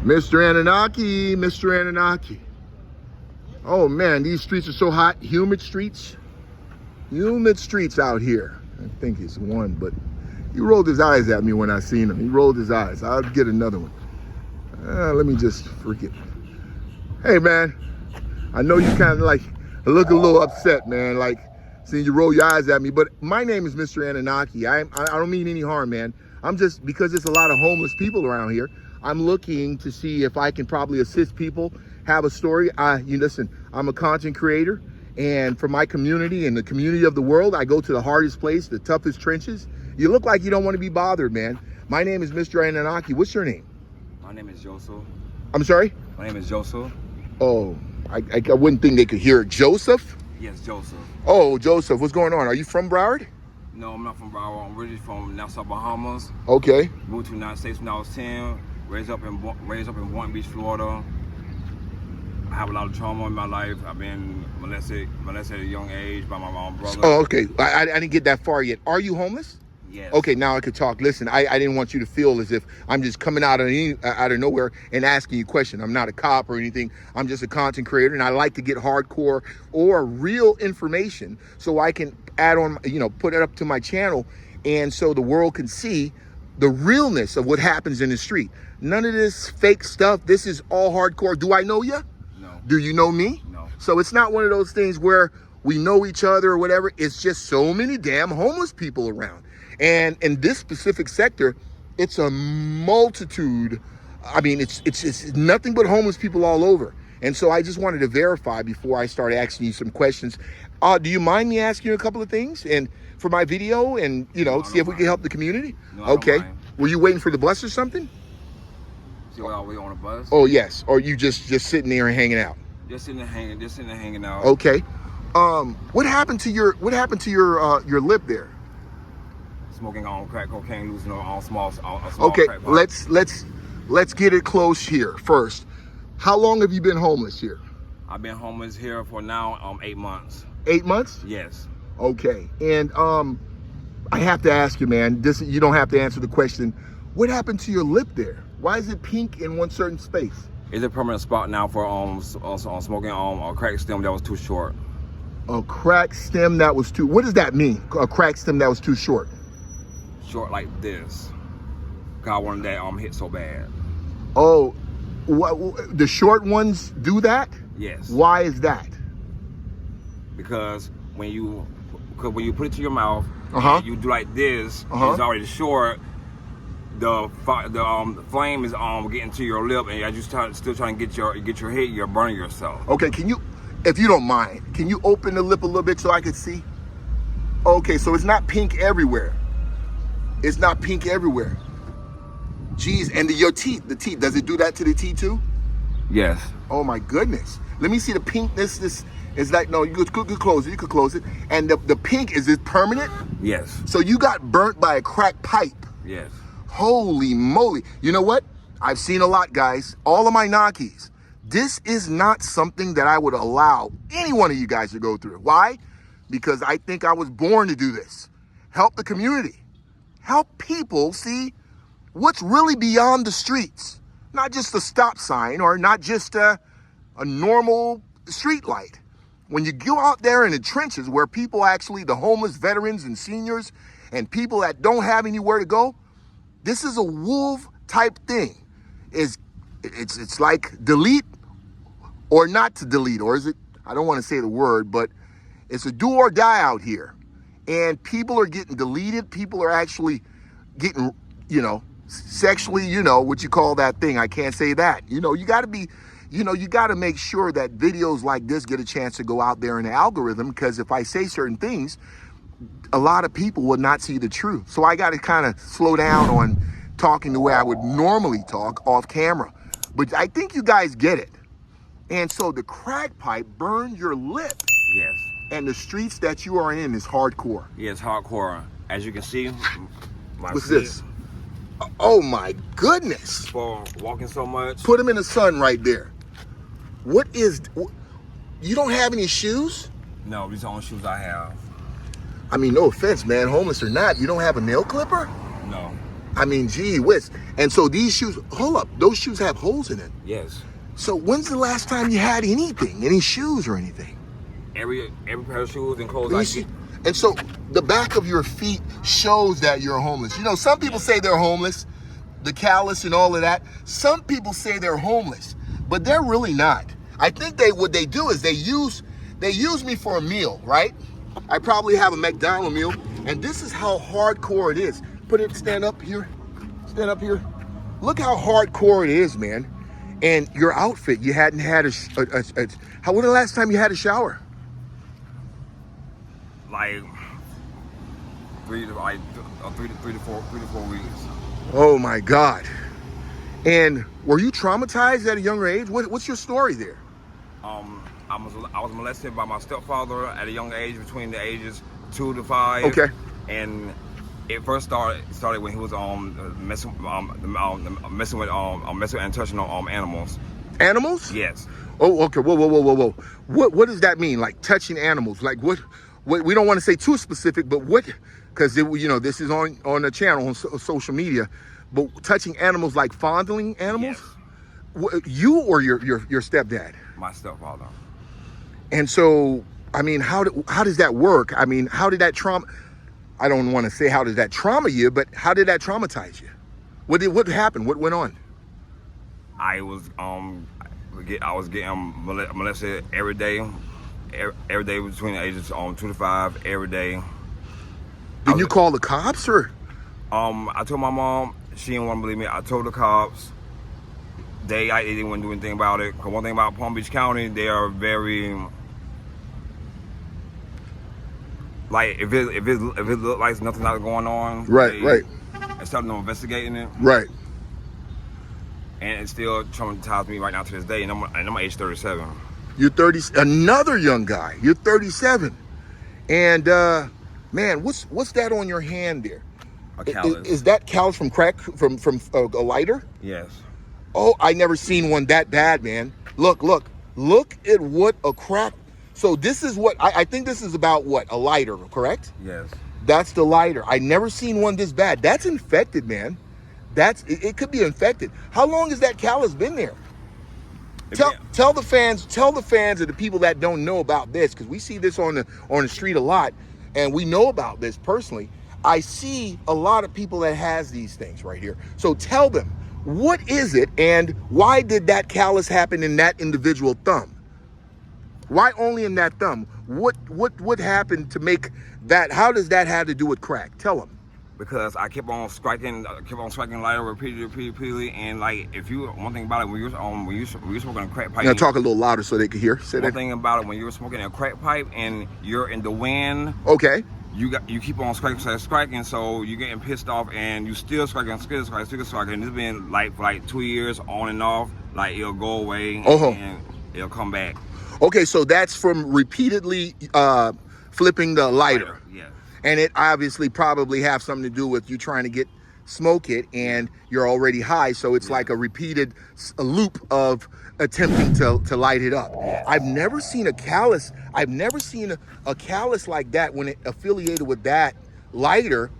MrAnunaki, MrAnunaki. Oh man, these streets are so hot. Humid streets. Humid streets out here. I think it's one, but he rolled his eyes at me when I seen him. He rolled his eyes. I'll get another one. Let me just forget. Hey man, I know you kind of like look a little upset, man. Like seeing you roll your eyes at me, but my name is MrAnunaki. I don't mean any harm, man. I'm just, because there's a lot of homeless people around here, I'm looking to see if I can probably assist people, have a story. You listen, I'm a content creator, and for my community and the community of the world, I go to the hardest place, the toughest trenches. You look like you don't want to be bothered, man. My name is MrAnunaki. What's your name? My name is Joseph. I'm sorry? My name is Joseph. Oh, I wouldn't think they could hear it. Joseph? Yes, Joseph. Oh, Joseph, what's going on? Are you from Broward? No, I'm not from Broward. I'm originally from Nassau, Bahamas. Okay. Moved to the United States when I was 10. Raised up in Boynton Beach, Florida. I have a lot of trauma in my life. I've been molested at a young age by my mom, brother. Oh, okay. I didn't get that far yet. Are you homeless? Yes. Okay, now I could talk. Listen, I didn't want you to feel as if I'm just coming out of nowhere and asking you a question. I'm not a cop or anything. I'm just a content creator, and I like to get hardcore or real information so I can add on, put it up to my channel, and so the world can see the realness of what happens in the street. None of this fake stuff. This is all hardcore. Do I know you? No. Do you know me? No. So it's not one of those things where we know each other or whatever. It's just so many damn homeless people around. And in this specific sector, it's a multitude. I mean, it's nothing but homeless people all over. And so I just wanted to verify before I start asking you some questions. Do you mind me asking you a couple of things and for my video and, see if we can help the community? No, okay. I don't mind. Were you waiting for the bus or something? So I wait on a bus? Oh, yes. Or you just sitting there and hanging out? Just sitting there hanging out. Okay. What happened to your lip there? Smoking on crack cocaine, losing on small Okay, crack pipe. let's get it close here first. How long have you been homeless here? I've been homeless here for now 8 months. 8 months? Yes. Okay. And I have to ask you, man, you don't have to answer the question. What happened to your lip there? Why is it pink in one certain space? It's a permanent spot now for smoking a crack stem that was too short. A crack stem that was too, what does that mean? A crack stem that was too short? Short like this. God wanted that hit so bad. Oh, the short ones do that? Yes. Why is that? Because when you put it to your mouth, you do like this, it's already short. The flame is getting to your lip, and as you still trying to get your hit, you're burning yourself. Okay, if you don't mind, can you open the lip a little bit so I can see? Okay, so it's not pink everywhere. It's not pink everywhere. Jeez, and your teeth, does it do that to the teeth too? Yes. Oh my goodness. Let me see the pinkness. This is like, no, you could close it. You could close it. And the pink, is it permanent? Yes. So you got burnt by a crack pipe. Yes. Holy moly. You know what? I've seen a lot, guys. All of my Nakis. This is not something that I would allow any one of you guys to go through. Why? Because I think I was born to do this. Help the community. Help people see what's really beyond the streets. Not just a stop sign or not just a normal street light. When you go out there in the trenches where people actually, the homeless veterans and seniors and people that don't have anywhere to go, this is a wolf type thing. It's like delete or not to delete, or is it, I don't want to say the word, but it's a do or die out here. And people are getting deleted. People are actually getting, sexually, what you call that thing. I can't say that. You got to be, you got to make sure that videos like this get a chance to go out there in the algorithm, because if I say certain things, a lot of people will not see the truth. So I got to kind of slow down on talking the way I would normally talk off camera. But I think you guys get it. And so the crack pipe burned your lip. Yes. And the streets that you are in is hardcore. Yeah, it's hardcore. As you can see, what's this? Oh my goodness. For walking so much. Put them in the sun right there. You don't have any shoes? No, these are the only shoes I have. I mean, no offense, man, homeless or not, you don't have a nail clipper? No. I mean, gee whiz. And so these shoes, hold up, those shoes have holes in it. Yes. So when's the last time you had anything, any shoes or anything? Every pair of shoes and clothes I get. And so the back of your feet shows that you're homeless. You know, some people say they're homeless, the callus and all of that. Some people say they're homeless, but they're really not. I think what they do is they use me for a meal, right? I probably have a McDonald's meal, and this is how hardcore it is. Stand up here. Look how hardcore it is, man. And your outfit, you hadn't had when the last time you had a shower? Like 3 to 4 weeks. Oh my God. And were you traumatized at a younger age? What's your story there? I was molested by my stepfather at a young age, between the ages 2 to 5. Okay. And it first started when he was messing with and touching on animals. Animals? Yes. Oh, okay. Whoa. What does that mean? Like touching animals? Like what? We don't want to say too specific, but what? Because this is on the channel on social media. But touching animals, like fondling animals? Yes. You or your stepdad? My stepfather. And so, I mean, how does that work? I mean, how did that trauma? I don't want to say how did that trauma you, but how did that traumatize you? What happened? What went on? I was getting molested every day between the ages 2 to 5 every day. Did you call the cops or? I told my mom. She didn't want to believe me. I told the cops. They didn't want to do anything about it. Cause one thing about Palm Beach County, they are very like if it looks like nothing's not going on. Right. Instead of investigating it. Right. And it still traumatized me right now to this day. And I'm age 37. You're 30. Another young guy. You're 37. And man, what's that on your hand there? A callus. Is that callus from crack from a lighter? Yes. Oh, I never seen one that bad, man. Look at what a crack. So this is what I think this is about. What, a lighter, correct? Yes. That's the lighter. I never seen one this bad. That's infected, man. It could be infected. How long has that callus been there? Tell the fans of the people that don't know about this, because we see this on the street a lot, and we know about this personally. I see a lot of people that has these things right here. So tell them, what is it, and why did that callus happen in that individual thumb? Why only in that thumb? What happened to make that? How does that have to do with crack? Tell them. Because I kept on striking lighter repeatedly, and like one thing about it, when you're smoking a crack pipe. Now talk a little louder so they can hear. One thing about it, when you're smoking a crack pipe and you're in the wind. Okay. You keep on striking, so you're getting pissed off, and you still striking. And it's been like for like 2 years on and off. Like it'll go away and it'll come back. Okay, so that's from repeatedly flipping the lighter. Yeah. And it obviously probably have something to do with you trying to smoke it, and you're already high, so it's like a repeated loop of attempting to light it up. I've never seen a callus. I've never seen a callus like that when it affiliated with that lighter.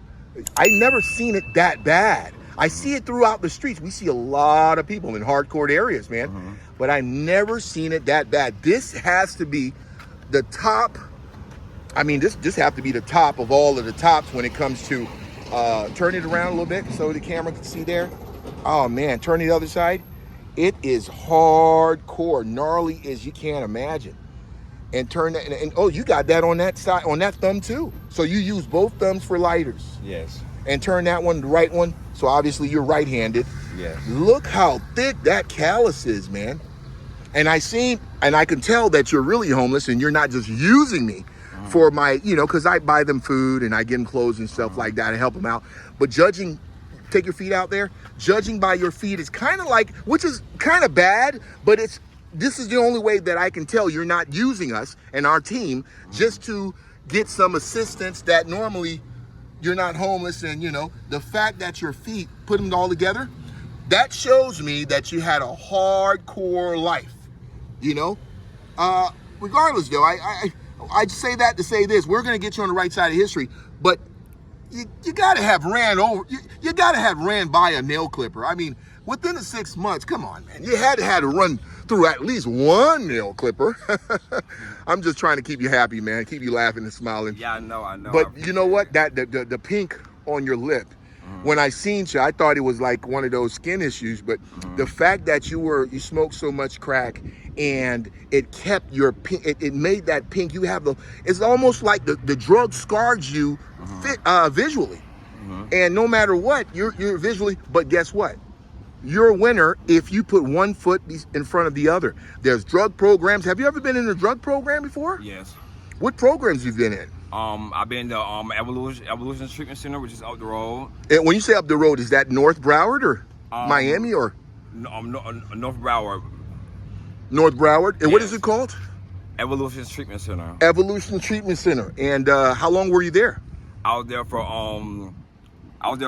I've never seen it that bad. I see it throughout the streets. We see a lot of people in hardcore areas, man. But I've never seen it that bad. This has to be the top. I mean, this have to be the top of all of the tops when it comes to turn it around a little bit so the camera can see there. Oh man, turn the other side. It is hardcore, gnarly as you can't imagine. And turn that, and oh, you got that on that side, on that thumb too. So you use both thumbs for lighters. Yes. And turn that one, the right one. So obviously you're right-handed. Yes. Look how thick that callus is, man. And I can tell that you're really homeless and you're not just using me for my, because I buy them food and I get them clothes and stuff like that and help them out. But take your feet out there. Judging by your feet is kind of like, which is kind of bad, but this is the only way that I can tell you're not using us and our team just to get some assistance that normally you're not homeless. And, the fact that your feet, put them all together, that shows me that you had a hardcore life, Regardless, though, I say that to say this. We're going to get you on the right side of history, but you got to have ran over. You got to have ran by a nail clipper. I mean, within the 6 months, come on, man. You had to run through at least one nail clipper. I'm just trying to keep you happy, man. Keep you laughing and smiling. Yeah, I know. But you know what? That the pink on your lip. When I seen you, I thought it was like one of those skin issues. But the fact that you smoked so much crack and it kept your pink, it made that pink. You have it's almost like the drug scarred you visually. And no matter what, you're visually. But guess what? You're a winner if you put one foot in front of the other. There's drug programs. Have you ever been in a drug program before? Yes. What programs you've been in? I've been to Evolution Treatment Center, which is up the road. And when you say up the road, is that North Broward or Miami or? North Broward. North Broward. And yes. What is it called? Evolution Treatment Center. Evolution Treatment Center. And how long were you there? I was there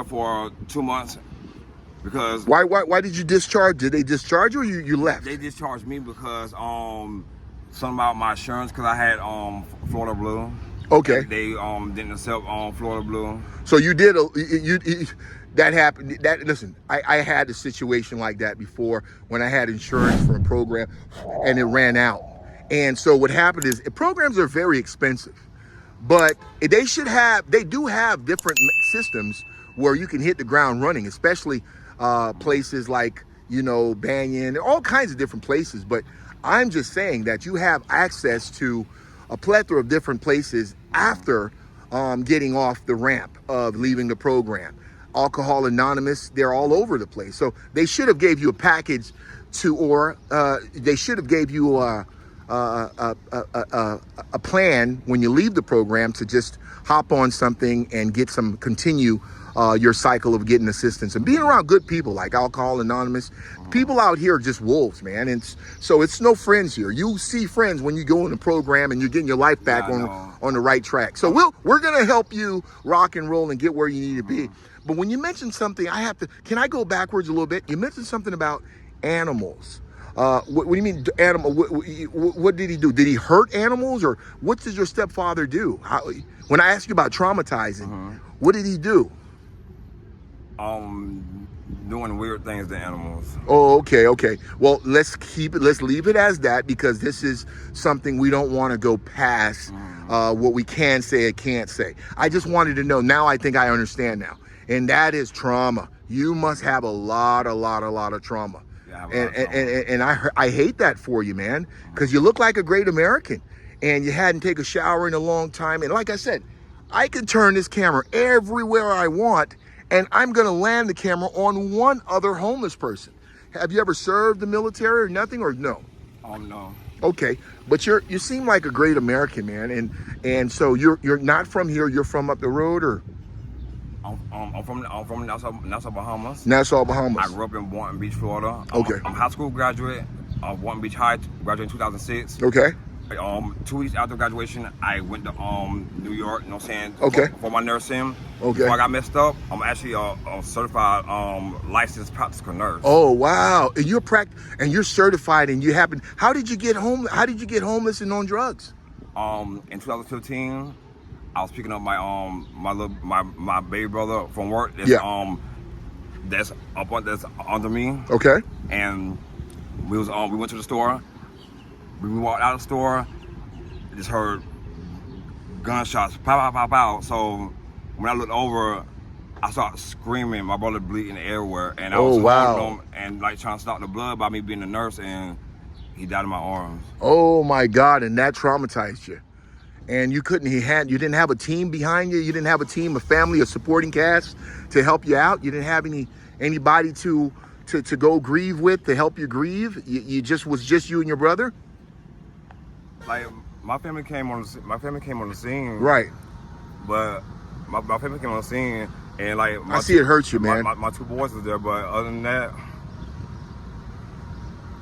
for 2 months. Because why did you discharge? Did they discharge you or you left? They discharged me because something about my insurance, because I had Florida Blue. Okay. They didn't accept Florida Blue. So you did that happened. Listen, I had a situation like that before when I had insurance for a program and it ran out. And so what happened is programs are very expensive, but they do have different systems where you can hit the ground running, especially places like, Banyan, all kinds of different places. But I'm just saying that you have access to a plethora of different places after getting off the ramp of leaving the program. Alcohol Anonymous, they're all over the place. So they should have gave you a package they should have gave you a plan when you leave the program to just hop on something and continue your cycle of getting assistance and being around good people like Alcohol Anonymous. People out here are just wolves, man. And so it's no friends here. You see friends when you go in the program and you're getting your life back on the right track. So we're going to help you rock and roll and get where you need to be. But when you mentioned something, can I go backwards a little bit? You mentioned something about animals. What do you mean animal? What did he do? Did he hurt animals, or what did your stepfather do? When I asked you about traumatizing, what did he do? Doing weird things to animals. Oh, okay. Well, let's leave it as that, because this is something we don't want to go past what we can say and can't say. I just wanted to know. Now I think I understand now. And that is trauma. You must have a lot of trauma. Yeah, and I hate that for you, man, because you look like a great American and you hadn't taken a shower in a long time. And like I said, I can turn this camera everywhere I want, and I'm going to land the camera on one other homeless person. Have you ever served the military or nothing, or no? No. Okay, but you seem like a great American, man, and so you're not from here. You're from up the road, or? I'm from Nassau, Bahamas. Nassau, Bahamas. I grew up in Boynton Beach, Florida. Okay. I'm a high school graduate of Boynton Beach High, graduated in 2006. Okay. 2 weeks after graduation, I went to New York, okay. for my nursing. Okay. Before I got messed up, I'm actually a certified licensed practical nurse. Oh wow! And you're certified, and how did you get home? How did you get homeless and on drugs? In 2015, I was picking up my baby brother from work. That's under me. Okay. And we went to the store. We walked out of the store, just heard gunshots, pow, pow, pow, pow. So when I looked over, I started screaming. My brother bleeding everywhere, and I was holding him and trying to stop the blood by me being a nurse, and he died in my arms. Oh my God! And that traumatized you. And you didn't have a team behind you. You didn't have a team, a family, a supporting cast to help you out. You didn't have anybody to go grieve with, to help you grieve. You was just you and your brother. My family came on the scene. Right. But my family came on the scene, and I see it hurts you, man. My 2 boys was there, but other than that,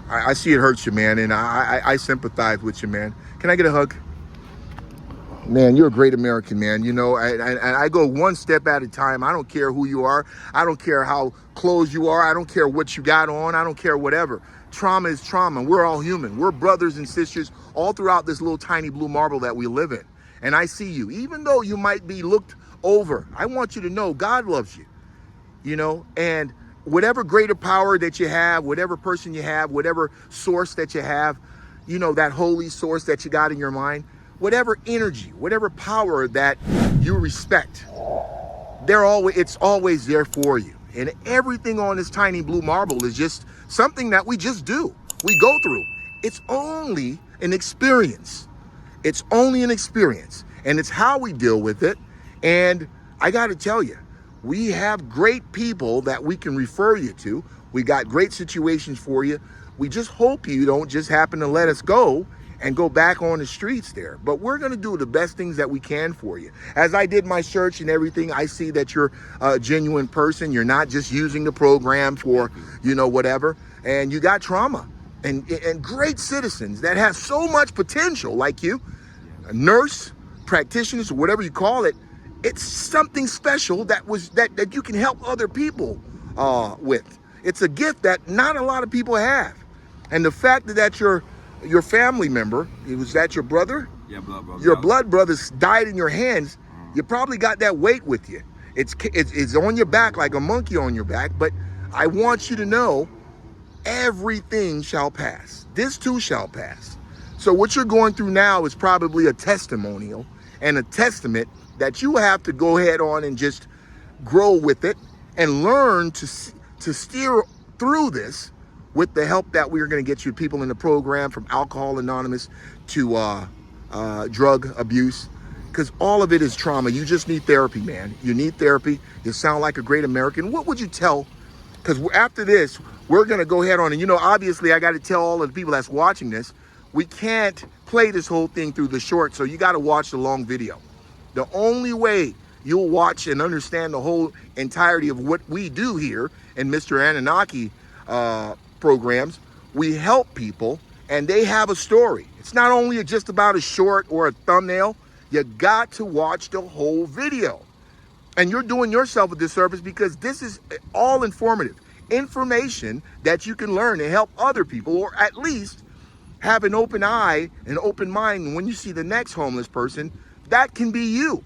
I see it hurts you, man, and I sympathize with you, man. Can I get a hug? Man, you're a great American, man. I go one step at a time. I don't care who you are. I don't care how close you are. I don't care what you got on. I don't care whatever. Trauma is trauma. We're all human. We're brothers and sisters all throughout this little tiny blue marble that we live in. and I see you. Even though you might be looked over, I want you to know God loves you, you know, and whatever greater power that you have, whatever person you have, whatever source that you have, you know, that holy source that you got in your mind, whatever energy, whatever power that you respect, it's always there for you. And everything on this tiny blue marble is just something that we just do. We go through. It's only an experience. It's only an experience. And it's how we deal with it. And I got to tell you, we have great people that we can refer you to. We got great situations for you. We just hope you don't just happen to let us go and go back on the streets there. But we're going to do the best things that we can for you. As I did my search and everything, I see that you're a genuine person. You're not just using the program for, you know, whatever. And you got trauma and great citizens that have so much potential like you, a nurse, practitioners, or whatever you call it. It's something special that you can help other people with. It's a gift that not a lot of people have. And the fact that your family member, was that your brother? Yeah, blood brother. Your blood brothers died in your hands. You probably got that weight with you. It's on your back like a monkey on your back. But I want you to know, everything shall pass. This too shall pass. So what you're going through now is probably a testimonial and a testament that you have to go ahead on and just grow with it and learn to steer through this with the help that we're going to get you people in the program, from Alcohol Anonymous to drug abuse, because all of it is trauma. You just need therapy, man. You need therapy. You sound like a great American. What would you tell? Because after this, we're going to go ahead on, and, you know, obviously I got to tell all of the people that's watching this, we can't play this whole thing through the short, so you got to watch the long video. The only way you'll watch and understand the whole entirety of what we do here in MrAnunaki programs, we help people and they have a story. It's not only just about a short or a thumbnail. You got to watch the whole video. And you're doing yourself a disservice, because this is all informative information that you can learn and help other people, or at least have an open eye, an open mind. When you see the next homeless person, that can be you.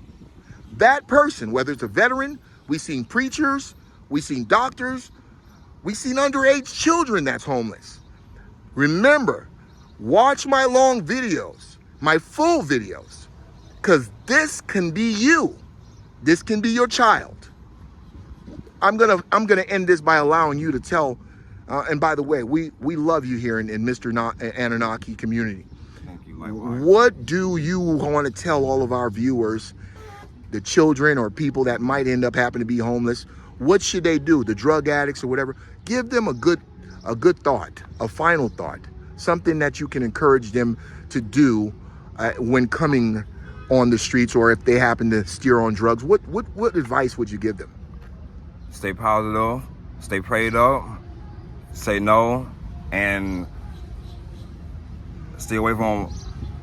That person, whether it's a veteran, we've seen preachers, we've seen doctors, we've seen underage children that's homeless. Remember, watch my long videos, my full videos, because this can be you. This can be your child. I'm gonna end this by allowing you to tell, and by the way, we love you here in MrAnunaki community. Thank you. Likewise. What do you want to tell all of our viewers, the children or people that might end up having to be homeless? What should they do? The drug addicts or whatever. Give them a good thought, a final thought, something that you can encourage them to do when coming on the streets, or if they happen to steer on drugs. What advice would you give them? Stay positive, stay prayed up, say no, and stay away from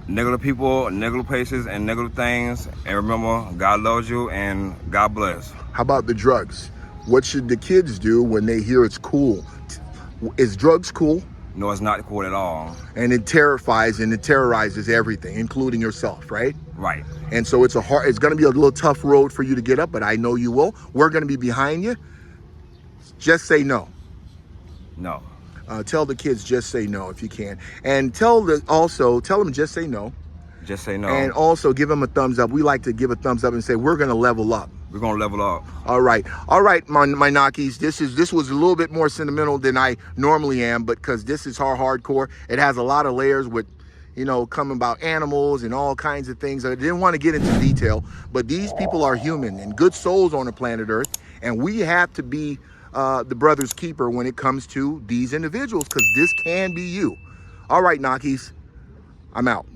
negative people, negative places, and negative things. And remember, God loves you and God bless. How about the drugs? What should the kids do when they hear it's cool? Is drugs cool? No, it's not cool at all. And it terrifies and it terrorizes everything, including yourself, right? Right. And so it's going to be a little tough road for you to get up, but I know you will. We're going to be behind you. Just say no. No. Tell the kids, just say no if you can. And tell them just say no. Just say no. And also give them a thumbs up. We like to give a thumbs up and say, we're going to level up. We're going to level up. All right, my Nakis. This was a little bit more sentimental than I normally am, but because this is hardcore. It has a lot of layers with, you know, coming about animals and all kinds of things. I didn't want to get into detail, but these people are human and good souls on the planet Earth, and we have to be the brother's keeper when it comes to these individuals, because this can be you. All right, Nakis, I'm out.